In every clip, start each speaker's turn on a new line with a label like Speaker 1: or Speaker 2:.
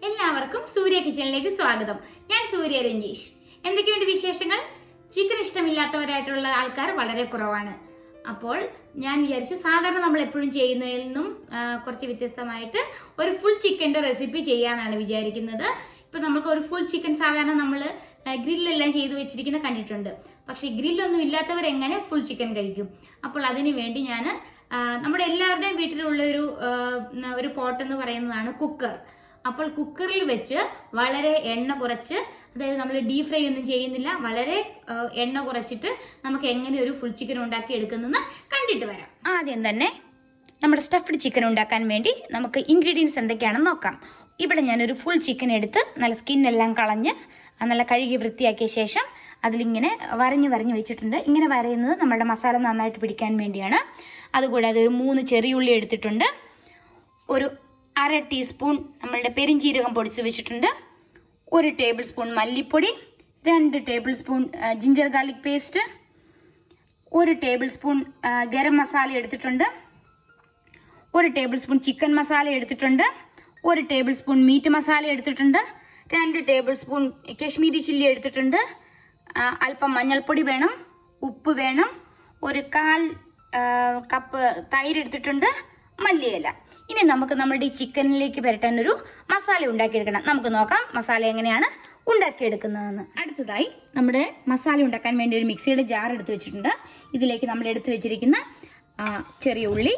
Speaker 1: എല്ലാവർക്കും സൂര്യ കിച്ചണിലേക്ക് സ്വാഗതം. ഞാൻ സൂര്യ രഞ്ജീഷ്. എന്തൊക്കെയുണ്ട് വിശേഷങ്ങൾ? ചിക്കൻ ഇഷ്ടമില്ലാത്തവരായിട്ടുള്ള ആൾക്കാർ വളരെ കുറവാണ്. അപ്പോൾ ഞാൻ വിചാരിച്ചു സാധാരണ നമ്മൾ എപ്പോഴും ചെയ്യുന്നതിൽ നിന്നും കുറച്ച് വ്യത്യസ്തമായിട്ട് ഒരു ഫുൾ ചിക്കൻ്റെ റെസിപ്പി ചെയ്യാനാണ് വിചാരിക്കുന്നത്. ഇപ്പൊ നമുക്ക് ഒരു ഫുൾ ചിക്കൻ സാധാരണ നമ്മൾ ഗ്രില്ലെല്ലാം ചെയ്ത് വെച്ചിരിക്കുന്ന കണ്ടിട്ടുണ്ട്. പക്ഷെ ഗ്രില്ലൊന്നും ഇല്ലാത്തവർ എങ്ങനെ ഫുൾ ചിക്കൻ കഴിക്കും? അപ്പോൾ അതിനു വേണ്ടി ഞാൻ നമ്മുടെ എല്ലാവരുടെയും വീട്ടിലുള്ള ഒരു പോട്ട് എന്ന് പറയുന്നതാണ് കുക്കർ. അപ്പോൾ കുക്കറിൽ വെച്ച് വളരെ എണ്ണ കുറച്ച്, അതായത് നമ്മൾ ഡീപ് ഫ്രൈ ഒന്നും ചെയ്യുന്നില്ല, വളരെ എണ്ണ കുറച്ചിട്ട് നമുക്ക് എങ്ങനെ ഒരു ഫുൾ ചിക്കൻ ഉണ്ടാക്കി എടുക്കുന്നതെന്ന് കണ്ടിട്ട് വരാം. ആദ്യം തന്നെ നമ്മുടെ സ്റ്റഫ്ഡ് ചിക്കൻ ഉണ്ടാക്കാൻ വേണ്ടി നമുക്ക് ഇൻഗ്രീഡിയൻസ് എന്തൊക്കെയാണെന്ന് നോക്കാം. ഇവിടെ ഞാനൊരു ഫുൾ ചിക്കൻ എടുത്ത് നല്ല സ്കിന്നെല്ലാം കളഞ്ഞ് നല്ല കഴുകി വൃത്തിയാക്കിയ ശേഷം അതിലിങ്ങനെ വരഞ്ഞ് വെച്ചിട്ടുണ്ട്. ഇങ്ങനെ വരയുന്നത് നമ്മുടെ മസാല നന്നായിട്ട് പിടിക്കാൻ വേണ്ടിയാണ്. അതുകൂടാതെ ഒരു 3 ചെറിയുള്ളി എടുത്തിട്ടുണ്ട്. ഒരു 1/2 ടീസ്പൂൺ നമ്മളുടെ പെരിഞ്ജീരകം പൊടിച്ച് വെച്ചിട്ടുണ്ട്. 1 ടേബിൾ സ്പൂൺ മല്ലിപ്പൊടി, 2 table spoon ginger garlic paste, 1 table spoon garam masala എടുത്തിട്ടുണ്ട്, 1 ടേബിൾ സ്പൂൺ ചിക്കൻ മസാല എടുത്തിട്ടുണ്ട്, 1 ടേബിൾ സ്പൂൺ മീറ്റ് മസാല എടുത്തിട്ടുണ്ട്, 2 ടേബിൾ സ്പൂൺ കശ്മീരി ചില്ലി എടുത്തിട്ടുണ്ട്, അല്പം മഞ്ഞൾപ്പൊടി വേണം, ഉപ്പ് വേണം, 1/4 കപ്പ് തൈര് എടുത്തിട്ടുണ്ട്, മല്ലിയില. ഇനി നമുക്ക് നമ്മുടെ ഈ ചിക്കനിലേക്ക് പുരട്ടാൻ ഒരു മസാല ഉണ്ടാക്കിയെടുക്കണം. നമുക്ക് നോക്കാം മസാല എങ്ങനെയാണ് ഉണ്ടാക്കിയെടുക്കുന്നതെന്ന്. അടുത്തതായി നമ്മുടെ മസാല ഉണ്ടാക്കാൻ വേണ്ടി ഒരു മിക്സിയുടെ ജാർ എടുത്ത് വെച്ചിട്ടുണ്ട്. ഇതിലേക്ക് നമ്മൾ എടുത്ത് വെച്ചിരിക്കുന്ന ചെറിയ ഉള്ളി,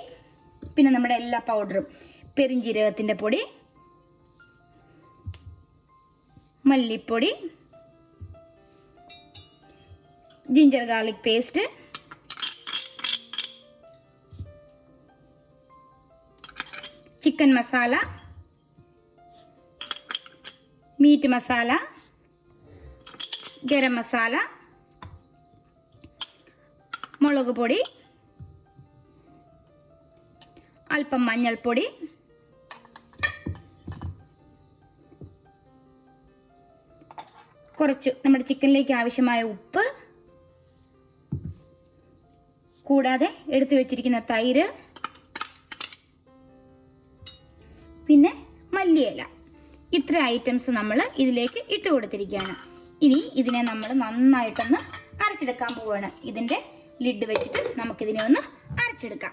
Speaker 1: പിന്നെ നമ്മുടെ എല്ലാ പൗഡറും, പെരിഞ്ജീരകത്തിന്റെ പൊടി, മല്ലിപ്പൊടി, ginger garlic paste, chicken masala, meat masala, garam masala, മുളക് പൊടി, അല്പം മഞ്ഞൾപ്പൊടി, കുറച്ച് നമ്മുടെ ചിക്കനിലേക്ക് ആവശ്യമായ ഉപ്പ്, കൂടാതെ എടുത്തു വെച്ചിരിക്കുന്ന തൈര്, പിന്നെ മല്ലിയില. ഇത്ര ഐറ്റംസ് നമ്മൾ ഇതിലേക്ക് ഇട്ട് കൊടുത്തിരിക്കുകയാണ്. ഇനി ഇതിനെ നമ്മൾ നന്നായിട്ടൊന്ന് അരച്ചെടുക്കാൻ പോവുകയാണ്. ഇതിന്റെ ലിഡ് വെച്ചിട്ട് നമുക്കിതിനെ ഒന്ന് അരച്ചെടുക്കാം.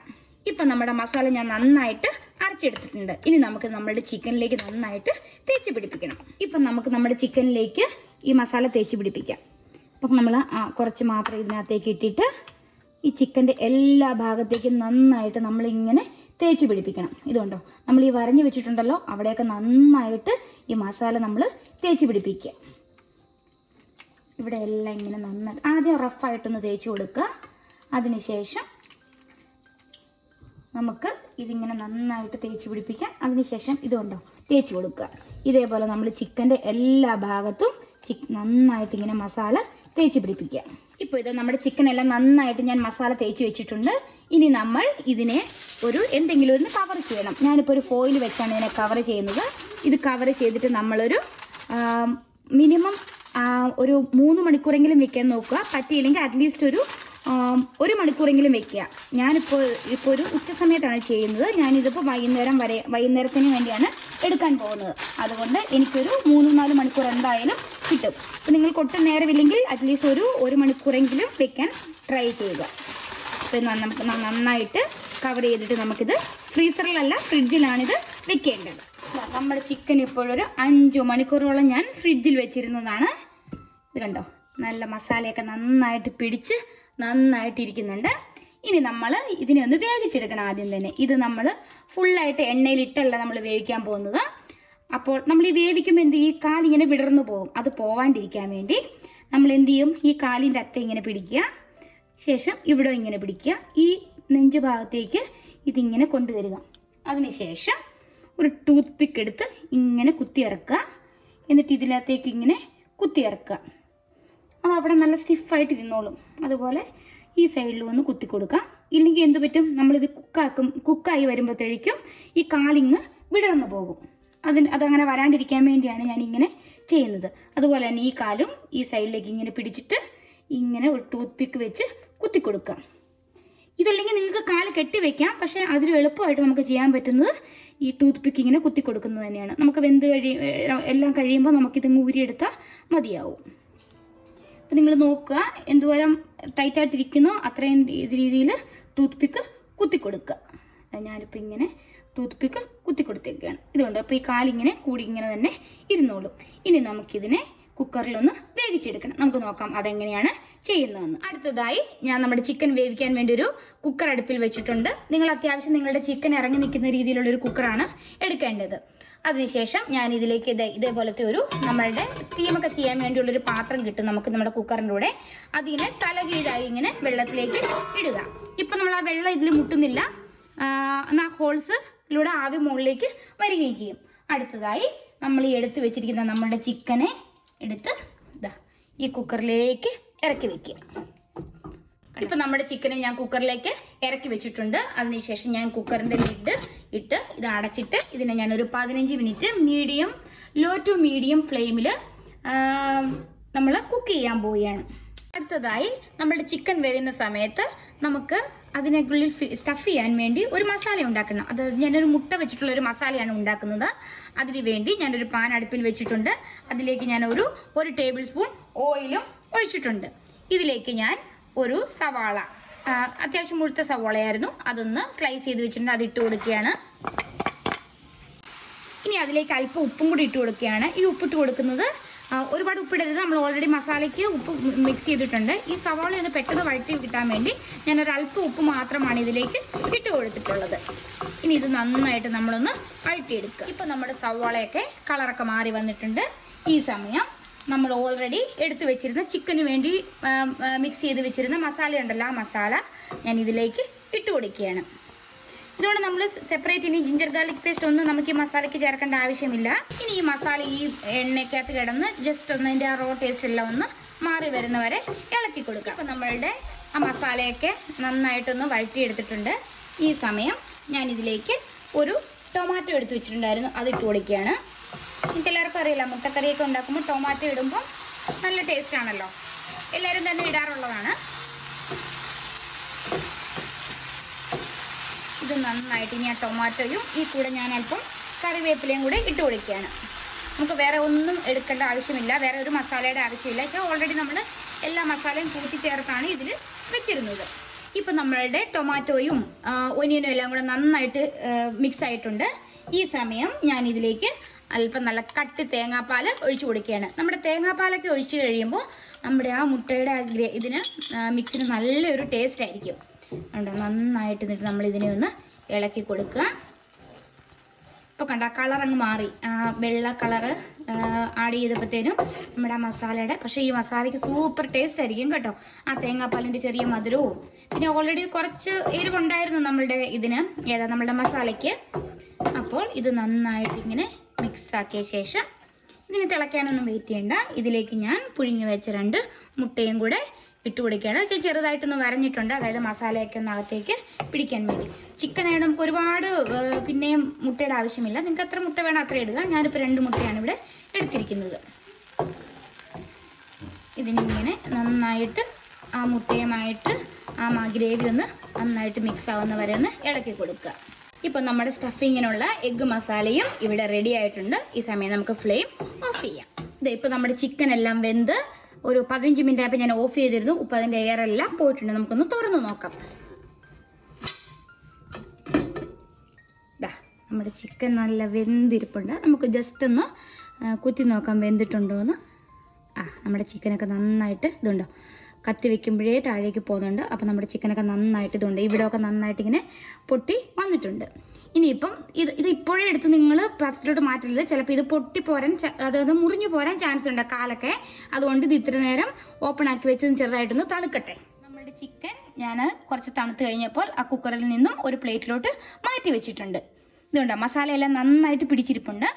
Speaker 1: ഇപ്പം നമ്മുടെ മസാല ഞാൻ നന്നായിട്ട് അരച്ചെടുത്തിട്ടുണ്ട്. ഇനി നമുക്ക് നമ്മുടെ ചിക്കനിലേക്ക് നന്നായിട്ട് തേച്ച് പിടിപ്പിക്കണം. ഇപ്പം നമുക്ക് നമ്മുടെ ചിക്കനിലേക്ക് ഈ മസാല തേച്ച് പിടിപ്പിക്കാം. അപ്പം നമ്മൾ കുറച്ച് മാത്രം ഇതിനകത്തേക്ക് ഇട്ടിട്ട് ഈ ചിക്കൻ്റെ എല്ലാ ഭാഗത്തേക്കും നന്നായിട്ട് നമ്മളിങ്ങനെ തേച്ച് പിടിപ്പിക്കണം. ഇതുകൊണ്ടോ നമ്മൾ ഈ വരഞ്ഞു വെച്ചിട്ടുണ്ടല്ലോ, അവിടെയൊക്കെ നന്നായിട്ട് ഈ മസാല നമ്മൾ തേച്ച് പിടിപ്പിക്കുക. ഇവിടെ എല്ലാം ഇങ്ങനെ നന്നായിട്ട് ആദ്യം റഫായിട്ടൊന്ന് തേച്ച് കൊടുക്കുക. അതിനുശേഷം നമുക്ക് ഇതിങ്ങനെ നന്നായിട്ട് തേച്ച് പിടിപ്പിക്കാം. അതിനുശേഷം ഇതുകൊണ്ടോ തേച്ച് കൊടുക്കുക. ഇതേപോലെ നമ്മൾ ചിക്കൻ്റെ എല്ലാ ഭാഗത്തും നന്നായിട്ട് ഇങ്ങനെ മസാല തേച്ച് പിടിപ്പിക്കുക. ഇപ്പോൾ ഇത് നമ്മുടെ ചിക്കൻ എല്ലാം നന്നായിട്ട് ഞാൻ മസാല തേച്ച് വെച്ചിട്ടുണ്ട്. ഇനി നമ്മൾ ഇതിനെ എന്തെങ്കിലും ഒന്ന് കവർ ചെയ്യണം. ഞാനിപ്പോൾ ഒരു ഫോയിൽ വെച്ചാണ് ഇതിനെ കവർ ചെയ്യുന്നത്. ഇത് കവർ ചെയ്തിട്ട് നമ്മളൊരു മിനിമം ഒരു 3 മണിക്കൂറെങ്കിലും വെക്കാൻ നോക്കുക. പറ്റിയില്ലെങ്കിൽ അറ്റ്ലീസ്റ്റ് ഒരു 1 മണിക്കൂറെങ്കിലും വെക്കുക. ഞാനിപ്പോൾ ഒരു ഉച്ച സമയത്താണ് ചെയ്യുന്നത്. ഞാനിതിപ്പോൾ വൈകുന്നേരത്തിന് വേണ്ടിയാണ് എടുക്കാൻ പോകുന്നത്. അതുകൊണ്ട് എനിക്കൊരു 3-4 മണിക്കൂർ എന്തായാലും കിട്ടും. അപ്പോൾ നിങ്ങൾക്ക് ഒട്ടും നേരമില്ലെങ്കിൽ അറ്റ്ലീസ്റ്റ് 1 മണിക്കൂറെങ്കിലും വെക്കാൻ ട്രൈ ചെയ്യുക. അപ്പോൾ നമുക്ക് നന്നായിട്ട് കവർ ചെയ്തിട്ട് നമുക്കിത് ഫ്രീസറിലല്ല ഫ്രിഡ്ജിലാണിത് വെക്കേണ്ടത്. നമ്മുടെ ചിക്കൻ ഇപ്പോഴൊരു 5 മണിക്കൂറോളം ഞാൻ ഫ്രിഡ്ജിൽ വെച്ചിരുന്നതാണ്. ഇത് കണ്ടോ, നല്ല മസാലയൊക്കെ നന്നായിട്ട് പിടിച്ച് നന്നായിട്ടിരിക്കുന്നുണ്ട്. ഇനി നമ്മൾ ഇതിനെ ഒന്ന് വേവിച്ചെടുക്കണം. ആദ്യം തന്നെ ഇത് നമ്മൾ ഫുള്ളായിട്ട് എണ്ണയിലിട്ടല്ല നമ്മൾ വേവിക്കാൻ പോകുന്നത്. അപ്പോൾ നമ്മൾ ഈ വേവിക്കുമ്പോൾ ഈ കാലിങ്ങനെ വിടർന്നു പോകും. അത് പോവാണ്ടിരിക്കാൻ വേണ്ടി നമ്മൾ എന്ത് ചെയ്യും, ഈ കാലിൻ്റെ അറ്റം ഇങ്ങനെ പിടിക്കുക, ശേഷം ഇവിടെ ഇങ്ങനെ പിടിക്കുക, ഈ നെഞ്ച് ഭാഗത്തേക്ക് ഇതിങ്ങനെ കൊണ്ടുവരിക. അതിനുശേഷം ഒരു ടൂത്ത് പിക്ക് എടുത്ത് ഇങ്ങനെ കുത്തിയിറക്കുക. എന്നിട്ട് ഇതിനകത്തേക്ക് ഇങ്ങനെ കുത്തിയിറക്കുക. അതവിടെ നല്ല സ്റ്റിഫായിട്ട് ഇരുന്നോളും. അതുപോലെ ഈ സൈഡിൽ ഒന്ന് കുത്തി കൊടുക്കാം. ഇല്ലെങ്കിൽ എന്ത് പറ്റും, നമ്മളിത് കുക്കായി വരുമ്പോഴത്തേക്കും ഈ കാലിങ്ങ് വിടർന്നു പോകും. അതങ്ങനെ വരാണ്ടിരിക്കാൻ വേണ്ടിയാണ് ഞാൻ ഇങ്ങനെ ചെയ്യുന്നത്. അതുപോലെ തന്നെ ഈ കാലും ഈ സൈഡിലേക്ക് ഇങ്ങനെ പിടിച്ചിട്ട് ഇങ്ങനെ ഒരു ടൂത്ത് പിക്ക് വെച്ച് കുത്തി കൊടുക്കാം. ഇതല്ലെങ്കിൽ നിങ്ങൾക്ക് കാല് കെട്ടി വെക്കാം, പക്ഷേ അതിൽ എളുപ്പമായിട്ട് നമുക്ക് ചെയ്യാൻ പറ്റുന്നത് ഈ ടൂത്ത് പിക്ക് ഇങ്ങനെ കുത്തി കൊടുക്കുന്നത് തന്നെയാണ്. നമുക്ക് എല്ലാം കഴിയുമ്പോൾ നമുക്കിത് ഊരിയെടുത്താൽ മതിയാവും. അപ്പം നിങ്ങൾ നോക്കുക, എന്തോരം ടൈറ്റായിട്ടിരിക്കുന്നോ അത്രയും രീതിയിൽ ടൂത്ത് പിക്ക് കുത്തി കൊടുക്കുക. ഞാനിപ്പോൾ ഇങ്ങനെ ടൂത്ത് പിക്ക് കുത്തി കൊടുത്തേക്കാണ്. ഇതുകൊണ്ട് അപ്പോൾ ഈ കാലിങ്ങനെ കൂടി ഇങ്ങനെ തന്നെ ഇരുന്നോളും. ഇനി നമുക്കിതിനെ കുക്കറിലൊന്ന് വേവിച്ചെടുക്കണം. നമുക്ക് നോക്കാം അതെങ്ങനെയാണ് ചെയ്യുന്നതെന്ന്. അടുത്തതായി ഞാൻ നമ്മുടെ ചിക്കൻ വേവിക്കാൻ വേണ്ടി ഒരു കുക്കർ അടുപ്പിൽ വെച്ചിട്ടുണ്ട്. നിങ്ങൾ അത്യാവശ്യം നിങ്ങളുടെ ചിക്കൻ ഇറങ്ങി നിൽക്കുന്ന രീതിയിലുള്ളൊരു കുക്കറാണ് എടുക്കേണ്ടത്. അതിനുശേഷം ഞാൻ ഇതിലേക്ക് ഇതേപോലത്തെ ഒരു നമ്മളുടെ സ്റ്റീമൊക്കെ ചെയ്യാൻ വേണ്ടിയുള്ളൊരു പാത്രം കിട്ടും നമുക്ക് നമ്മുടെ കുക്കറിൻ്റെ കൂടെ. അതിനെ തലകീഴായി ഇങ്ങനെ വെള്ളത്തിലേക്ക് ഇടുക. ഇപ്പം നമ്മൾ ആ വെള്ളം ഇതിൽ മുട്ടുന്നില്ല, എന്നാൽ ഹോൾസിലൂടെ ആവി മുകളിലേക്ക് വരികയും ചെയ്യും. അടുത്തതായി നമ്മൾ ഈ എടുത്ത് വെച്ചിരിക്കുന്ന നമ്മുടെ ചിക്കനെ എടുത്ത് ഈ കുക്കറിലേക്ക് ഇറക്കി വെക്കുക. ഇപ്പം നമ്മുടെ ചിക്കനെ ഞാൻ കുക്കറിലേക്ക് ഇറക്കി വെച്ചിട്ടുണ്ട്. അതിനുശേഷം ഞാൻ കുക്കറിൻ്റെ ലിഡ് ഇട്ട് ഇത് അടച്ചിട്ട് ഇതിനെ ഞാനൊരു 15 മിനിറ്റ് ലോ ടു മീഡിയം ഫ്ലെയിമിൽ നമ്മൾ കുക്ക് ചെയ്യാൻ പോവുകയാണ്. അടുത്തതായി നമ്മുടെ ചിക്കൻ വേകുന്ന സമയത്ത് നമുക്ക് അതിനുള്ളിൽ സ്റ്റഫ് ചെയ്യാൻ വേണ്ടി ഒരു മസാല ഉണ്ടാക്കണം. അത് ഞാനൊരു മുട്ട വെച്ചിട്ടുള്ള ഒരു മസാലയാണ് ഉണ്ടാക്കുന്നത്. അതിന് വേണ്ടി ഞാനൊരു പാൻ അടുപ്പിൽ വെച്ചിട്ടുണ്ട്. അതിലേക്ക് ഞാൻ ഒരു ടേബിൾ സ്പൂൺ ഓയിലും ഒഴിച്ചിട്ടുണ്ട്. ഇതിലേക്ക് ഞാൻ ഒരു സവാള, അത്യാവശ്യം മുഴുത്ത സവാളയായിരുന്നു, അതൊന്ന് സ്ലൈസ് ചെയ്ത് വെച്ചിട്ടുണ്ട്, അത് ഇട്ട് കൊടുക്കുകയാണ്. ഇനി അതിലേക്ക് അല്പം ഉപ്പും കൂടി ഇട്ട് കൊടുക്കുകയാണ്. ഈ ഉപ്പിട്ട് കൊടുക്കുന്നത് ഒരുപാട് ഉപ്പിടരുത്, നമ്മൾ ഓൾറെഡി മസാലയ്ക്ക് ഉപ്പ് മിക്സ് ചെയ്തിട്ടുണ്ട്. ഈ സവാള ഒന്ന് പെട്ടെന്ന് വഴറ്റി കിട്ടാൻ വേണ്ടി ഞാനൊരല്പം ഉപ്പ് മാത്രമാണ് ഇതിലേക്ക് ഇട്ട് കൊടുത്തിട്ടുള്ളത്. ഇനി ഇത് നന്നായിട്ട് നമ്മളൊന്ന് വഴറ്റിയെടുക്കുക. ഇപ്പം നമ്മുടെ സവാളയൊക്കെ കളറൊക്കെ മാറി വന്നിട്ടുണ്ട്. ഈ സമയം നമ്മൾ ഓൾറെഡി എടുത്തു വെച്ചിരുന്ന ചിക്കന് വേണ്ടി മിക്സ് ചെയ്ത് വെച്ചിരുന്ന മസാല ഉണ്ടല്ലോ, ആ മസാല ഞാൻ ഇതിലേക്ക് ഇട്ട് കൊടുക്കുകയാണ്. ഇതുകൊണ്ട് നമ്മൾ സെപ്പറേറ്റ് ഇനി ജിഞ്ചർ ഗാർലിക് പേസ്റ്റ് ഒന്നും നമുക്ക് ഈ മസാലയ്ക്ക് ചേർക്കേണ്ട ആവശ്യമില്ല. ഇനി ഈ മസാല ഈ എണ്ണയ്ക്കകത്ത് കിടന്ന് ജസ്റ്റ് ഒന്ന് അതിൻ്റെ ആ റോ ടേസ്റ്റ് എല്ലാം ഒന്ന് മാറി വരുന്നവരെ ഇളക്കി കൊടുക്കുക. അപ്പം നമ്മളുടെ ആ മസാലയൊക്കെ നന്നായിട്ടൊന്ന് വഴറ്റിയെടുത്തിട്ടുണ്ട്. ഈ സമയം ഞാൻ ഇതിലേക്ക് ഒരു ടൊമാറ്റോ എടുത്ത് വെച്ചിട്ടുണ്ടായിരുന്നു, അതിട്ട് കൊടുക്കുകയാണ്. എനിക്ക് എല്ലാവർക്കും അറിയില്ല, മുട്ടക്കറിയൊക്കെ ഉണ്ടാക്കുമ്പോൾ ടൊമാറ്റോ ഇടുമ്പോൾ നല്ല ടേസ്റ്റ് ആണല്ലോ, എല്ലാവരും തന്നെ ഇടാറുള്ളതാണ്. ഇത് നന്നായിട്ട് ഇനി ആ ടൊമാറ്റോയും ഈ കൂടെ ഞാൻ അല്പം കറിവേപ്പിലയും കൂടെ ഇട്ട് കൊടുക്കുകയാണ്. നമുക്ക് വേറെ ഒന്നും എടുക്കേണ്ട ആവശ്യമില്ല, വേറെ ഒരു മസാലയുടെ ആവശ്യമില്ല. വെച്ചാൽ ഓൾറെഡി നമ്മൾ എല്ലാ മസാലയും കൂട്ടിച്ചേർത്താണ് ഇതിൽ വെച്ചിരുന്നത്. ഇപ്പം നമ്മളുടെ ടൊമാറ്റോയും ഒനിയനും എല്ലാം കൂടെ നന്നായിട്ട് മിക്സ് ആയിട്ടുണ്ട്. ഈ സമയം ഞാൻ ഇതിലേക്ക് അല്പം നല്ല കട്ടി തേങ്ങാപ്പാൽ ഒഴിച്ചു കൊടുക്കുകയാണ്. നമ്മുടെ തേങ്ങാപ്പാലൊക്കെ ഒഴിച്ച് കഴിയുമ്പോൾ നമ്മുടെ ആ മുട്ടയുടെ ഇതിന് മിക്സിന് നല്ലൊരു ടേസ്റ്റ് ആയിരിക്കും. കണ്ടോ, നന്നായിട്ട് എന്നിട്ട് നമ്മൾ ഇതിനെ ഒന്ന് ഇളക്കി കൊടുക്കുക. ഇപ്പോൾ കണ്ട കളർ അങ്ങ് മാറി, വെള്ള കളറ് ആഡ് ചെയ്തപ്പോഴത്തേനും നമ്മുടെ ആ മസാലയുടെ, പക്ഷേ ഈ മസാലയ്ക്ക് സൂപ്പർ ടേസ്റ്റ് ആയിരിക്കും കേട്ടോ. ആ തേങ്ങാപ്പാലിൻ്റെ ചെറിയ മധുരവും പിന്നെ ഓൾറെഡി കുറച്ച് എരിവുണ്ടായിരുന്നു നമ്മളുടെ നമ്മളുടെ മസാലയ്ക്ക്. അപ്പോൾ ഇത് നന്നായിട്ട് ഇങ്ങനെ മിക്സ് ആക്കിയ ശേഷം ഇതിന് തിളയ്ക്കാനൊന്നും വെയിറ്റ് ചെയ്യണ്ട. ഇതിലേക്ക് ഞാൻ പുഴുങ്ങി വെച്ച 2 മുട്ടയും കൂടെ ഇട്ട് കൊടുക്കുകയാണ്. ചെറുതായിട്ടൊന്ന് വരഞ്ഞിട്ടുണ്ട്, അതായത് മസാലയൊക്കെ ഒന്ന് അകത്തേക്ക് പിടിക്കാൻ വേണ്ടി. ചിക്കൻ ആയിട്ട് നമുക്ക് ഒരുപാട് പിന്നെയും മുട്ടയുടെ ആവശ്യമില്ല, നിങ്ങൾക്ക് എത്ര മുട്ട വേണം അത്ര ഇടുക. ഞാനിപ്പോൾ 2 മുട്ടയാണ് ഇവിടെ എടുത്തിരിക്കുന്നത്. ഇതിനിങ്ങനെ നന്നായിട്ട് ആ മുട്ടയുമായിട്ട് ആ ഗ്രേവി ഒന്ന് നന്നായിട്ട് മിക്സ് ആവുന്ന വരെ ഒന്ന് ഇളക്കി കൊടുക്കുക. ഇപ്പം നമ്മുടെ സ്റ്റഫിങ്ങിനുള്ള എഗ്ഗ് മസാലയും ഇവിടെ റെഡി ആയിട്ടുണ്ട്. ഈ സമയം നമുക്ക് ഫ്ലെയിം ഓഫ് ചെയ്യാം. ഇപ്പോൾ നമ്മുടെ ചിക്കൻ എല്ലാം വെന്ത് ഒരു 15 മിനിറ്റ് ആയപ്പോൾ ഞാൻ ഓഫ് ചെയ്തിരുന്നു. ഉപ്പ് അതിൻ്റെ എയർ എല്ലാം പോയിട്ടുണ്ട്. നമുക്കൊന്ന് തുറന്ന് നോക്കാം. നമ്മുടെ ചിക്കൻ നല്ല വെന്തിരിപ്പുണ്ട്. നമുക്ക് ജസ്റ്റ് ഒന്ന് കുത്തി നോക്കാം വെന്തിട്ടുണ്ടോ എന്ന്. നമ്മുടെ ചിക്കനൊക്കെ നന്നായിട്ട് ഇതുണ്ടോ, കത്തി വെക്കുമ്പോഴേ താഴേക്ക് പോകുന്നുണ്ട്. അപ്പോൾ നമ്മുടെ ചിക്കനൊക്കെ നന്നായിട്ട് ഇതുണ്ട്, ഇവിടെയൊക്കെ നന്നായിട്ട് ഇങ്ങനെ പൊട്ടി വന്നിട്ടുണ്ട്. ഇനിയിപ്പം ഇത് ഇപ്പോഴേ എടുത്ത് നിങ്ങൾ പാത്രത്തിലോട്ട് മാറ്റരുത്. ചിലപ്പോൾ ഇത് പൊട്ടിപ്പോരാൻ, അതായത് മുറിഞ്ഞു പോരാൻ ചാൻസ് ഉണ്ട് കാലൊക്കെ. അതുകൊണ്ട് ഇത് ഇത്ര നേരം ഓപ്പൺ ആക്കി വെച്ചതും ചെറുതായിട്ടൊന്ന് തണുക്കട്ടെ. നമ്മളുടെ ചിക്കൻ ഞാൻ കുറച്ച് തണുത്ത് കഴിഞ്ഞപ്പോൾ ആ കുക്കറിൽ നിന്നും ഒരു പ്ലേറ്റിലോട്ട് മാറ്റി വെച്ചിട്ടുണ്ട്. ഇതുണ്ട്, മസാലയെല്ലാം നന്നായിട്ട് പിടിച്ചിരിപ്പുണ്ട്.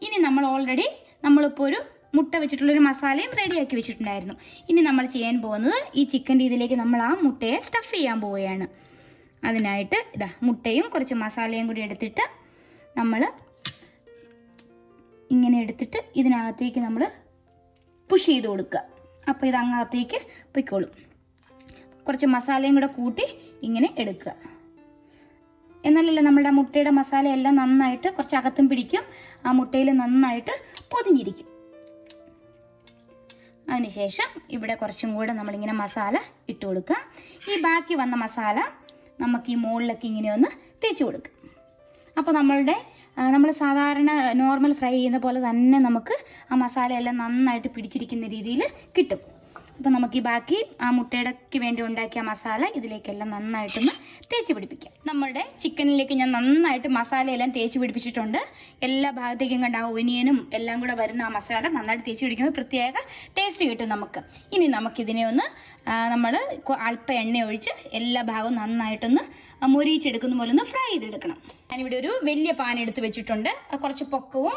Speaker 1: ഇനി നമ്മൾ ഓൾറെഡി നമ്മളിപ്പോൾ ഒരു മുട്ട വെച്ചിട്ടുള്ളൊരു മസാലയും റെഡിയാക്കി വെച്ചിട്ടുണ്ടായിരുന്നു. ഇനി നമ്മൾ ചെയ്യാൻ പോകുന്നത് ഈ ചിക്കൻ്റെ ഇതിലേക്ക് നമ്മൾ ആ മുട്ടയെ സ്റ്റഫ് ചെയ്യാൻ പോവുകയാണ്. അതിനായിട്ട് മുട്ടയും കുറച്ച് മസാലയും കൂടി എടുത്തിട്ട് നമ്മൾ ഇങ്ങനെ എടുത്തിട്ട് ഇതിനകത്തേക്ക് നമ്മൾ പുഷ് ചെയ്ത് കൊടുക്കുക. അപ്പോൾ ഇത് അങ്ങകത്തേക്ക് പൊയ്ക്കോളും. കുറച്ച് മസാലയും കൂടെ കൂട്ടി ഇങ്ങനെ എടുക്കുക. എന്നാലല്ലേ നമ്മുടെ മുട്ടയുടെ മസാലയെല്ലാം നന്നായിട്ട് കുറച്ച് അകത്തും പിടിക്കും, ആ മുട്ടയിൽ നന്നായിട്ട് പൊതിഞ്ഞിരിക്കും. അതിനുശേഷം ഇവിടെ കുറച്ചും കൂടെ നമ്മളിങ്ങനെ മസാല ഇട്ട് കൊടുക്കുക. ഈ ബാക്കി വന്ന മസാല നമുക്ക് ഈ മുകളിലൊക്കെ ഇങ്ങനെ ഒന്ന് തേച്ച് കൊടുക്കുക. അപ്പോൾ നമ്മൾ സാധാരണ നോർമൽ ഫ്രൈ ചെയ്യുന്ന പോലെ തന്നെ നമുക്ക് ആ മസാലയെല്ലാം നന്നായിട്ട് പിടിച്ചിരിക്കുന്ന രീതിയിൽ കിട്ടും. അപ്പോൾ നമുക്ക് ഈ ബാക്കി ആ മുട്ടയുടെക്ക് വേണ്ടി ഉണ്ടാക്കിയ മസാല ഇതിലേക്കെല്ലാം നന്നായിട്ടൊന്ന് തേച്ച് പിടിപ്പിക്കാം. നമ്മുടെ ചിക്കനിലേക്ക് ഞാൻ നന്നായിട്ട് മസാലയെല്ലാം തേച്ച് പിടിപ്പിച്ചിട്ടുണ്ട്. എല്ലാ ഭാഗത്തേക്കും കണ്ട ആ ഒനിയനും എല്ലാം കൂടെ വരുന്ന ആ മസാല നന്നായിട്ട് തേച്ച് പിടിക്കുമ്പോൾ പ്രത്യേക ടേസ്റ്റ് കിട്ടും നമുക്ക്. ഇനി നമുക്കിതിനെ ഒന്ന് നമ്മൾ അല്പം എണ്ണ ഒഴിച്ച് എല്ലാ ഭാഗവും നന്നായിട്ടൊന്ന് മൊരിയിച്ചെടുക്കുന്ന പോലെ ഒന്ന് ഫ്രൈ ചെയ്തെടുക്കണം. ഞാനിവിടെ ഒരു വലിയ പാൻ എടുത്ത് വെച്ചിട്ടുണ്ട്. കുറച്ച് പൊക്കവും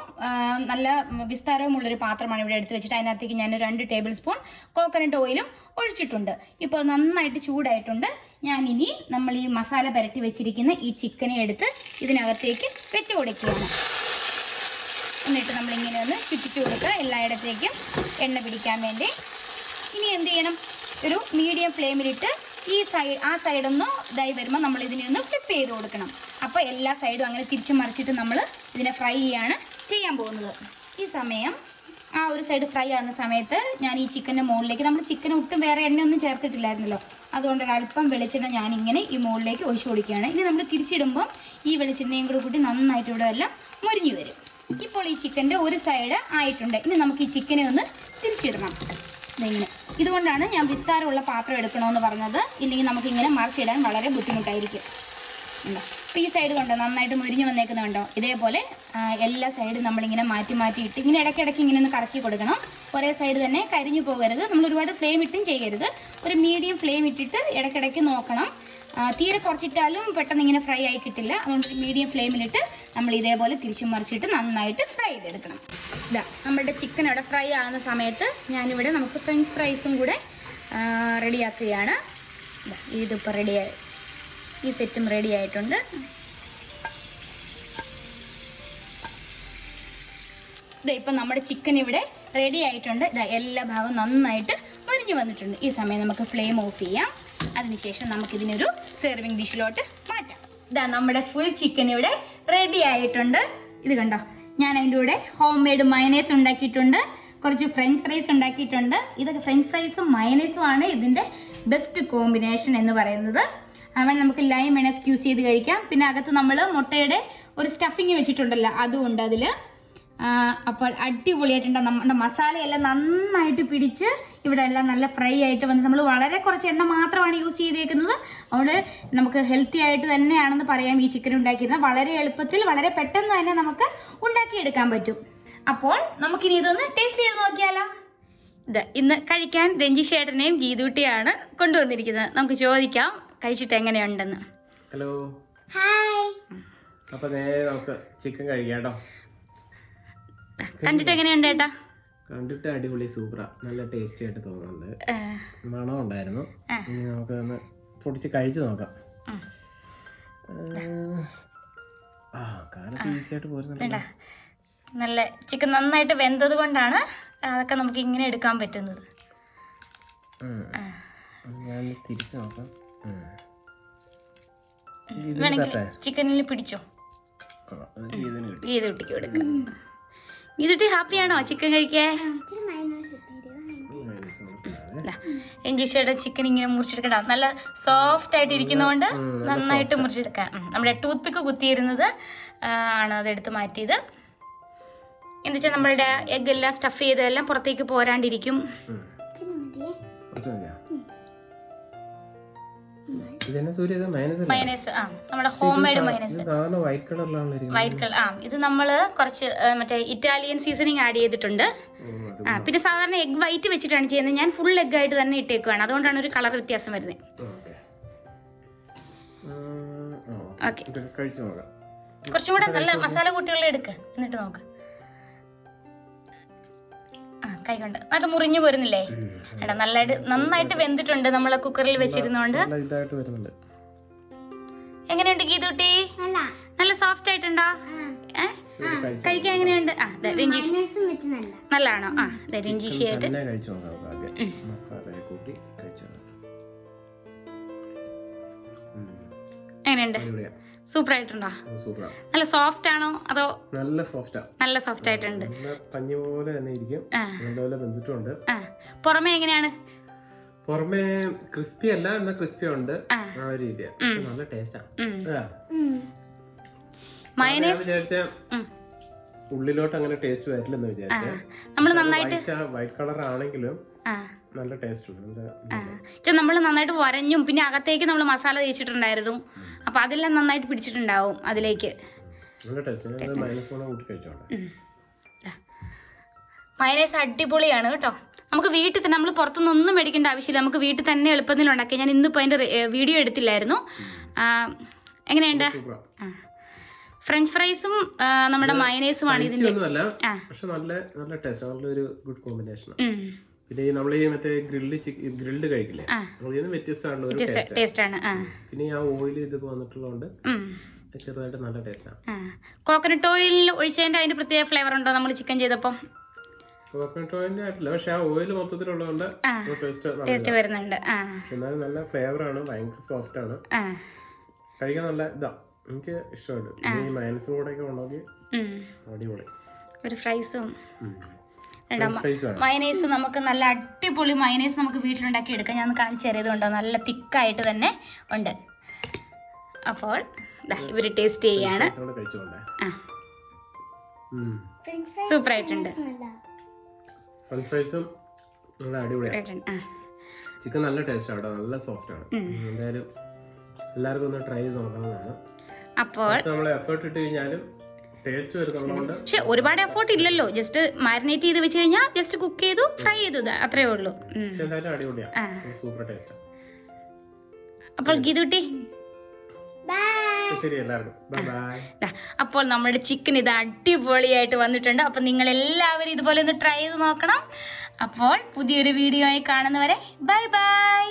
Speaker 1: നല്ല വിസ്താരവുമുള്ളൊരു പാത്രമാണ് ഇവിടെ എടുത്ത് വെച്ചിട്ട് അതിനകത്തേക്ക് ഞാൻ 2 ടേബിൾ സ്പൂൺ കോക്കനട്ട് ഓയിലും ഒഴിച്ചിട്ടുണ്ട്. ഇപ്പോൾ നന്നായിട്ട് ചൂടായിട്ടുണ്ട്. ഞാനിനി നമ്മൾ ഈ മസാല പുരട്ടി വെച്ചിരിക്കുന്ന ഈ ചിക്കനെ എടുത്ത് ഇതിനകത്തേക്ക് വെച്ച് കൊടുക്കുകയാണ്. എന്നിട്ട് നമ്മളിങ്ങനെ ഒന്ന് ചുറ്റിച്ചു കൊടുക്കുക എല്ലായിടത്തേക്കും എണ്ണ പിടിക്കാൻ വേണ്ടി. ഇനി എന്ത് ചെയ്യണം, ഒരു മീഡിയം ഫ്ലെയിമിലിട്ട് ആ സൈഡൊന്ന് ഇതായി വരുമ്പോൾ നമ്മൾ ഇതിനെ ഒന്ന് ഫ്ലിപ്പ് ചെയ്ത് കൊടുക്കണം. അപ്പോൾ എല്ലാ സൈഡും അങ്ങനെ തിരിച്ചു മറിച്ചിട്ട് നമ്മൾ ഇതിനെ ഫ്രൈ ചെയ്യാൻ പോകുന്നത്. ഈ സമയം ആ ഒരു സൈഡ് ഫ്രൈ ആകുന്ന സമയത്ത് ഞാൻ ഈ ചിക്കൻ്റെ മുകളിലേക്ക്, നമ്മൾ ചിക്കൻ ഒട്ടും വേറെ എണ്ണയൊന്നും ചേർത്തിട്ടില്ലായിരുന്നല്ലോ, അതുകൊണ്ട് അല്പം വെളിച്ചെണ്ണ ഞാനിങ്ങനെ ഈ മുകളിലേക്ക് ഒഴിച്ചു കൊടുക്കുകയാണ്. ഇനി നമ്മൾ തിരിച്ചിടുമ്പം ഈ വെളിച്ചെണ്ണയും കൂടി കൂട്ടി നന്നായിട്ട് ഇവിടെ എല്ലാം മുരിഞ്ഞു വരും. ഇപ്പോൾ ഈ ചിക്കൻ്റെ ഒരു സൈഡ് ആയിട്ടുണ്ട്. ഇനി നമുക്ക് ഈ ചിക്കനെ ഒന്ന് തിരിച്ചിടണം. ഇങ്ങനെ ഇതുകൊണ്ടാണ് ഞാൻ വിസ്താരമുള്ള പാത്രം എടുക്കണമെന്ന് പറഞ്ഞത്. ഇല്ലെങ്കിൽ നമുക്കിങ്ങനെ മറിച്ചിടാൻ വളരെ ബുദ്ധിമുട്ടായിരിക്കും. ഉണ്ടോ, അപ്പോൾ ഈ സൈഡ് കണ്ടോ നന്നായിട്ട് മുരിഞ്ഞ് വന്നേക്കുന്നത് കണ്ടോ. ഇതേപോലെ എല്ലാ സൈഡും നമ്മളിങ്ങനെ മാറ്റി ഇട്ട് ഇങ്ങനെ ഇടയ്ക്കിടയ്ക്ക് ഇങ്ങനെ ഒന്ന് കറക്കി കൊടുക്കണം. ഒരേ സൈഡ് തന്നെ കരിഞ്ഞു പോകരുത്. നമ്മൾ ഒരുപാട് ഫ്ലെയിം ഇട്ടും ചെയ്യരുത്. ഒരു മീഡിയം ഫ്ലെയിം ഇട്ടിട്ട് ഇടയ്ക്കിടയ്ക്ക് നോക്കണം. തീരെ കുറച്ചിട്ടാലും പെട്ടെന്ന് ഇങ്ങനെ ഫ്രൈ ആയി കിട്ടില്ല. അതുകൊണ്ട് ഒരു മീഡിയം ഫ്ലെയിമിലിട്ട് നമ്മൾ ഇതേപോലെ തിരിച്ചും മറിച്ചിട്ട് നന്നായിട്ട് ഫ്രൈ ചെയ്തെടുക്കണം. ഇതാ നമ്മുടെ ചിക്കൻ ഇവിടെ ഫ്രൈ ആകുന്ന സമയത്ത് ഞാനിവിടെ നമുക്ക് ഫ്രഞ്ച് ഫ്രൈസും കൂടെ റെഡിയാക്കുകയാണ്. ഇതിപ്പോൾ റെഡിയായി, ഈ സെറ്റും റെഡി ആയിട്ടുണ്ട്. ഇതാ ഇപ്പം നമ്മുടെ ചിക്കൻ ഇവിടെ റെഡി ആയിട്ടുണ്ട്. ഇതാ എല്ലാ ഭാഗവും നന്നായിട്ട് മുരിഞ്ഞു വന്നിട്ടുണ്ട്. ഈ സമയം നമുക്ക് ഫ്ലെയിം ഓഫ് ചെയ്യാം. അതിനുശേഷം നമുക്കിതിനൊരു സെർവിങ് ഡിഷിലോട്ട് മാറ്റാം. ഇതാ നമ്മുടെ ഫുൾ ചിക്കൻ ഇവിടെ റെഡി ആയിട്ടുണ്ട്. ഇത് കണ്ടോ, ഞാൻ അതിൻ്റെ കൂടെ ഹോം മെയ്ഡ് മയനൈസ് ഉണ്ടാക്കിയിട്ടുണ്ട്, കുറച്ച് ഫ്രഞ്ച് ഫ്രൈസ് ഉണ്ടാക്കിയിട്ടുണ്ട്. ഇതൊക്കെ ഫ്രഞ്ച് ഫ്രൈസും മയനൈസും ആണ് ഇതിൻ്റെ ബെസ്റ്റ് കോമ്പിനേഷൻ എന്ന് പറയുന്നത്. അവൻ നമുക്ക് ലൈം മയനൈസ് യൂസ് ചെയ്ത് കഴിക്കാം. പിന്നെ അകത്ത് നമ്മൾ മുട്ടയുടെ ഒരു സ്റ്റഫിങ് വെച്ചിട്ടുണ്ടല്ലോ, അതും ഉണ്ട് അതിൽ. അപ്പോൾ അടിപൊളിയായിട്ടുണ്ട്. നമ്മുടെ മസാലയെല്ലാം നന്നായിട്ട് പിടിച്ച് ഇവിടെ എല്ലാം നല്ല ഫ്രൈ ആയിട്ട് വന്ന് നമ്മൾ വളരെ കുറച്ച് എണ്ണ മാത്രമാണ് യൂസ് ചെയ്തേക്കുന്നത്. അതുകൊണ്ട് നമുക്ക് ഹെൽത്തി ആയിട്ട് തന്നെയാണെന്ന് പറയാം ഈ ചിക്കൻ ഉണ്ടാക്കിയിരുന്നത്. വളരെ എളുപ്പത്തിൽ വളരെ പെട്ടെന്ന് തന്നെ നമുക്ക് ഉണ്ടാക്കിയെടുക്കാൻ പറ്റും. അപ്പോൾ നമുക്കിനി ഇതൊന്ന് ടേസ്റ്റ് ചെയ്ത് നോക്കിയാലോ. ഇത് ഇന്ന് കഴിക്കാൻ രഞ്ജിഷ് ചേട്ടനെയും ഗീതൂട്ടിയാണ് കൊണ്ടുവന്നിരിക്കുന്നത്. നമുക്ക് ചോദിക്കാം കഴിച്ചിട്ട് എങ്ങനെയുണ്ടെന്ന്.
Speaker 2: Hello, hi. അപ്പൊ നേരെ നമുക്ക് ചിക്കൻ കഴിക്കാട്ടോ.
Speaker 1: കണ്ടിട്ട് എങ്ങനെയുണ്ട് ഏട്ടാ?
Speaker 2: കണ്ടിട്ട് അടിപൊളി, സൂപ്പറാ, നല്ല ടേസ്റ്റി ആയിട്ട് തോന്നുന്നുണ്ട്. മണം ഉണ്ടായിരുന്നു. ഇനി നമുക്ക് ഒന്ന് പൊടിച്ച് കഴിച്ചു നോക്കാം. കാലത്ത് ഈസി ആയിട്ട് പോരുന്നുണ്ട്.
Speaker 1: നല്ല ചിക്കൻ നന്നായിട്ട് വെന്തത് കൊണ്ടാണ് അതൊക്കെ നമുക്ക് ഇങ്ങനെ എടുക്കാൻ പറ്റുന്നത്.
Speaker 2: ഞാൻ തിരിച്ചു നോക്കാം.
Speaker 1: വേണമെങ്കിൽ ചിക്കനിൽ പിടിച്ചോ, ഗീതുട്ടിക്ക് കൊടുക്കാം. ഗീതുട്ടി ഹാപ്പിയാണോ ചിക്കൻ കഴിക്കാൻ? രഞ്ജിഷയുടെ ചിക്കൻ ഇങ്ങനെ മുറിച്ചെടുക്കണ്ട, നല്ല സോഫ്റ്റ് ആയിട്ട് ഇരിക്കുന്നതുകൊണ്ട് നന്നായിട്ട് മുറിച്ചെടുക്കാം. നമ്മുടെ ടൂത്ത് പിക്ക് കുത്തിയിരുന്നത് ആണ് അതെടുത്ത് മാറ്റിയത്. എന്താ വെച്ചാൽ നമ്മളുടെ എഗ് എല്ലാം സ്റ്റഫ് ചെയ്തതെല്ലാം പുറത്തേക്ക് പോരാണ്ടിരിക്കും. മയനൈസ്, നമ്മുടെ home made mayonnaise, white colour. ഇത് നമ്മള് കുറച്ച് മറ്റേ ഇറ്റാലിയൻ സീസണിങ് ആഡ് ചെയ്തിട്ടുണ്ട്. പിന്നെ സാധാരണ എഗ് വൈറ്റ് വെച്ചിട്ടാണ് ചെയ്യുന്നത്. ഞാൻ ഫുൾ എഗ് ആയിട്ട് തന്നെ ഇട്ടേക്കുവാണ്, അതുകൊണ്ടാണ് ഒരു കളർ വ്യത്യാസം വരുന്നത്. ഓക്കെ, കുറച്ചും കൂടെ നല്ല മസാല കൂട്ടിയുള്ള എടുക്കുക, എന്നിട്ട് നോക്ക്. കൈ കൊണ്ട് നല്ല മുറിഞ്ഞു പോരുന്നില്ലേ? എടാ നന്നായിട്ട് വെന്തിട്ടുണ്ട്. നമ്മളെ കുക്കറിൽ വെച്ചിരുന്നോണ്ട്. എങ്ങനെയുണ്ട് ഗീതുട്ടി? നല്ല സോഫ്റ്റ് ആയിട്ടുണ്ടോ? കഴിക്കാൻ എങ്ങനെയുണ്ട്? രഞ്ജീഷ് നല്ലതാണോ? രഞ്ജീഷി ആയിട്ട് എങ്ങനെയുണ്ട്? സൂപ്പർ ആയിട്ടുണ്ടോ? നല്ല സോഫ്റ്റ് ആണോ അതോ?
Speaker 2: നല്ല സോഫ്റ്റാ,
Speaker 1: നല്ല സോഫ്റ്റ് ആയിട്ടുണ്ട്.
Speaker 2: പഞ്ഞി പോലെ തന്നെ ഇരിക്കും. നല്ലപോലെ വെന്തിട്ടുണ്ട്.
Speaker 1: പുറമെ എങ്ങനെയാണ്?
Speaker 2: പുറമെ ക്രിസ്പി അല്ല, എന്നാ ക്രിസ്പി ഉണ്ട്. നല്ല ടേസ്റ്റാ.
Speaker 1: മയണൈസ്
Speaker 2: വിചാരിച്ച ഉള്ളിലോട്ട് അങ്ങനെ ടേസ്റ്റ് വരില്ലെന്ന് വിചാരിച്ച.
Speaker 1: നമ്മൾ നന്നായിട്ട്
Speaker 2: വൈറ്റ് കളർ ആണെങ്കിലും നല്ല ടേസ്റ്റ് ഉണ്ട്.
Speaker 1: നമ്മൾ നന്നായിട്ട് വരഞ്ഞും പിന്നെ അകത്തേക്ക് നമ്മൾ മസാല തേച്ചിട്ടുണ്ടായിരുന്നു. അപ്പൊ അതെല്ലാം നന്നായിട്ട് പിടിച്ചിട്ടുണ്ടാവും അതിലേക്ക്. മയണൈസ് അടിപൊളിയാണ് കേട്ടോ. നമുക്ക് വീട്ടിൽ തന്നെ, നമ്മൾ പുറത്തുനിന്നൊന്നും മേടിക്കേണ്ട ആവശ്യമില്ല. നമുക്ക് വീട്ടിൽ തന്നെ എളുപ്പത്തിൽ ഉണ്ടാക്കി. ഞാൻ ഇന്നിപ്പോൾ അതിന്റെ വീഡിയോ എടുത്തില്ലായിരുന്നു. എങ്ങനെയുണ്ട്? ഫ്രഞ്ച് ഫ്രൈസും നമ്മുടെ മയണൈസുമാണ് ഇതിന്റെ.
Speaker 2: പിന്നെ നമ്മൾ ഈ മറ്റേ ഗ്രിൽഡ് കഴിക്കില്ലേ, വ്യത്യസ്തമായിട്ടുള്ള
Speaker 1: ടേസ്റ്റ് ആണ്.
Speaker 2: പിന്നെ ആ ഓയിൽ ഇത് വന്നിട്ടുള്ളതുകൊണ്ട് ചെറുതായിട്ട് നല്ല ടേസ്റ്റാണ്.
Speaker 1: കോക്കനട്ട് ഓയിൽ ഒഴിച്ചതിന്റെ അതിന്റെ പ്രത്യേക ഫ്ലേവർ ഉണ്ടോ നമ്മൾ ചിക്കൻ ചെയ്തപ്പം?
Speaker 2: കോക്കനട്ട് ഓയിലിന്റെ ആയിട്ടില്ല, പക്ഷെ ആ ഓയിൽ മൊത്തത്തിലുള്ളതുകൊണ്ട്
Speaker 1: ടേസ്റ്റ് വരുന്നുണ്ട്.
Speaker 2: എന്നാലും നല്ല ഫ്ലേവർ ആണ്, ഭയങ്കര സോഫ്റ്റ് ആണ്, കഴിക്കാൻ നല്ല ഇതാ, എനിക്ക് ഇഷ്ടമുണ്ട്. ഈ മയണൈസും കൂടെ ഒക്കെ ഉണ്ടെങ്കിൽ അടിപൊളി.
Speaker 1: ഒരു ഫ്രൈസും മയണൈസ് നമുക്ക് നല്ല അടിപൊളി മയണൈസ് നമുക്ക് വീട്ടിലുണ്ടാക്കി എടുക്കാം. ഞാൻ കാണിച്ചു തരാതുണ്ടോ, നല്ല തിക്കായിട്ട് തന്നെ ഉണ്ട്. അപ്പോൾ ഇവര് ടേസ്റ്റ് ചെയ്യാണ്. സൂപ്പർ ആയിട്ടുണ്ട്.
Speaker 2: ചിക്കൻ നല്ല ടേസ്റ്റ് ആണ്, നല്ല സോഫ്റ്റ് ആണ്. എന്തായാലും എല്ലാവർക്കും ഒന്ന് ട്രൈ ചെയ്ത് നോക്കണമെന്നാണ്.
Speaker 1: അപ്പോൾ
Speaker 2: നമ്മൾ എഫേർട്ട് ഇട്ട് കഴിഞ്ഞാലും ടേസ്റ്റ് വരുന്നതുകൊണ്ട്,
Speaker 1: പക്ഷെ ഒരുപാട് എഫോർട്ട് ഇല്ലല്ലോ. ജസ്റ്റ് മാരിനേറ്റ് ചെയ്ത് വെച്ച് കഴിഞ്ഞാൽ ജസ്റ്റ് കുക്ക് ചെയ്തു ഫ്രൈ ചെയ്തു, അത്രേ ഉള്ളൂ.
Speaker 2: Super taste.
Speaker 1: അപ്പോൾ ഗീതുട്ടി
Speaker 2: ശരി, എല്ലാവർക്കും ബൈ ബൈ.
Speaker 1: അപ്പോൾ നമ്മുടെ ചിക്കൻ ഇത് അടിപൊളിയായിട്ട് വന്നിട്ടുണ്ട്. അപ്പോൾ നിങ്ങൾ എല്ലാവരും ഇതുപോലെ ഒന്ന് ട്രൈ ചെയ്ത് നോക്കണം. അപ്പോൾ പുതിയൊരു വീഡിയോ ആയി കാണുന്നവരെ ബൈ ബൈ.